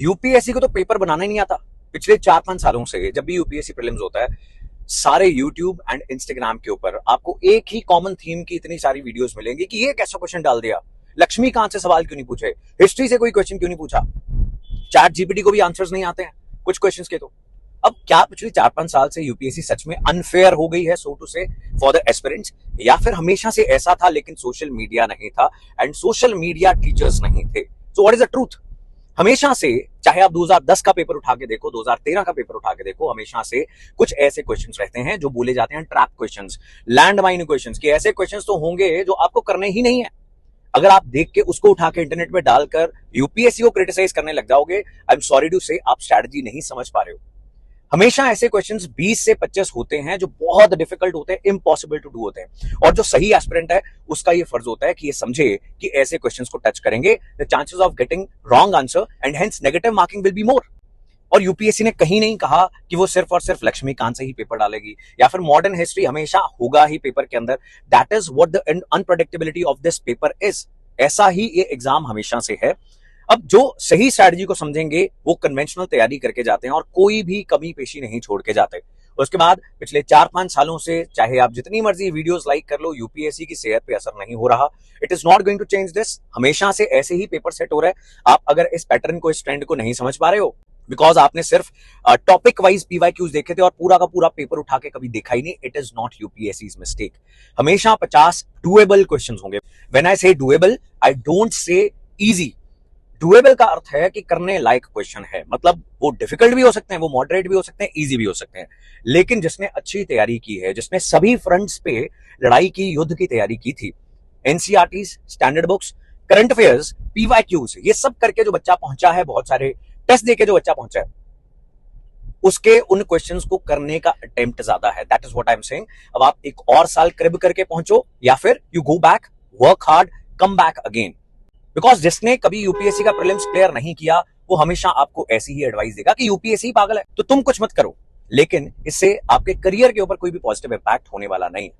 UPSC को तो paper बनाना ही नहीं आता। पिछले 4-5 सालों से जब भी यूपीएससी प्रीलिम्स होता है, सारे यूट्यूब एंड इंस्टाग्राम के ऊपर आपको एक ही कॉमन थीम की इतनी सारी वीडियोस मिलेंगी कि ये कैसा क्वेश्चन डाल दिया, लक्ष्मीकांत से सवाल क्यों नहीं पूछे, हिस्ट्री से कोई क्वेश्चन क्यों नहीं पूछा, चैट जीपीटी को भी आंसर्स नहीं आते हैं कुछ क्वेश्चंस के। तो अब क्या पिछले 4-5 साल से यूपीएससी सच में अनफेयर हो गई है, सो टू से, फॉर द एस्पिरेंट्स, या फिर हमेशा से ऐसा था लेकिन सोशल मीडिया नहीं था एंड सोशल मीडिया टीचर्स नहीं थे? So what is the truth? हमेशा से, चाहे आप 2010 का पेपर उठा के देखो, 2013 का पेपर उठा के देखो, हमेशा से कुछ ऐसे क्वेश्चंस रहते हैं जो बोले जाते हैं trap questions, land mine questions, कि ऐसे क्वेश्चंस तो होंगे जो आपको करने ही नहीं है। अगर आप देख के उसको उठा के इंटरनेट में डालकर यूपीएससी को क्रिटिसाइज करने लग जाओगे, आई एम सॉरी टू से, आप स्ट्रैटेजी नहीं समझ पा रहे हो। हमेशा ऐसे क्वेश्चंस 20 से 25 होते हैं जो बहुत डिफिकल्ट होते हैं, इम्पॉसिबल टू डू होते हैं, और जो सही एस्पिरेंट है उसका ये फर्ज होता है कि ये समझे कि ऐसे क्वेश्चंस को टच करेंगे the chances of getting wrong answer and hence negative marking will be more. और यूपीएससी ने कहीं नहीं कहा कि वो सिर्फ और सिर्फ लक्ष्मीकांत से ही पेपर डालेगी या फिर मॉडर्न हिस्ट्री हमेशा होगा ही पेपर के अंदर। That is what the unpredictability of this paper is. ऐसा ही ये एग्जाम हमेशा से है। अब जो सही स्ट्रैटेजी को समझेंगे वो कन्वेंशनल तैयारी करके जाते हैं और कोई भी कमी पेशी नहीं छोड़ के जाते। उसके बाद पिछले 4-5 सालों से चाहे आप जितनी मर्जी वीडियोस लाइक कर लो, यूपीएससी की सेहत पे असर नहीं हो रहा। It is not going to change this. हमेशा से ऐसे ही पेपर सेट हो रहा है। आप अगर इस पैटर्न को, इस ट्रेंड को नहीं समझ पा रहे हो बिकॉज आपने सिर्फ टॉपिक वाइज पीवाईक्यूज देखे थे और पूरा का पूरा पेपर उठा के कभी देखा ही नहीं, इट इज नॉट यूपीएससी's मिस्टेक। हमेशा 50 डुएबल क्वेश्चंस होंगे। व्हेन आई से doable, I don't say easy. Doable का अर्थ है कि करने लायक क्वेश्चन है, मतलब वो डिफिकल्ट भी हो सकते हैं, वो मॉडरेट भी हो सकते हैं, इजी भी हो सकते हैं, लेकिन जिसने अच्छी तैयारी की है, जिसने सभी फ्रंट्स पे लड़ाई की, युद्ध की तैयारी की थी, NCERTs, standard books, current affairs, PYQs, ये सब करके जो बच्चा पहुंचा है, बहुत सारे टेस्ट देके जो बच्चा पहुंचा है, उसके उन क्वेश्चंस को करने का अटेम्प्ट ज्यादा है। That is what I am saying. अब आप एक और साल क्रिब करके पहुंचो या फिर you go back, work hard, come back again. Because जिसने कभी यूपीएससी का प्रीलिम्स क्लियर नहीं किया वो हमेशा आपको ऐसी ही एडवाइस देगा कि यूपीएससी पागल है, तो तुम कुछ मत करो, लेकिन इससे आपके करियर के ऊपर कोई भी पॉजिटिव इंपैक्ट होने वाला नहीं।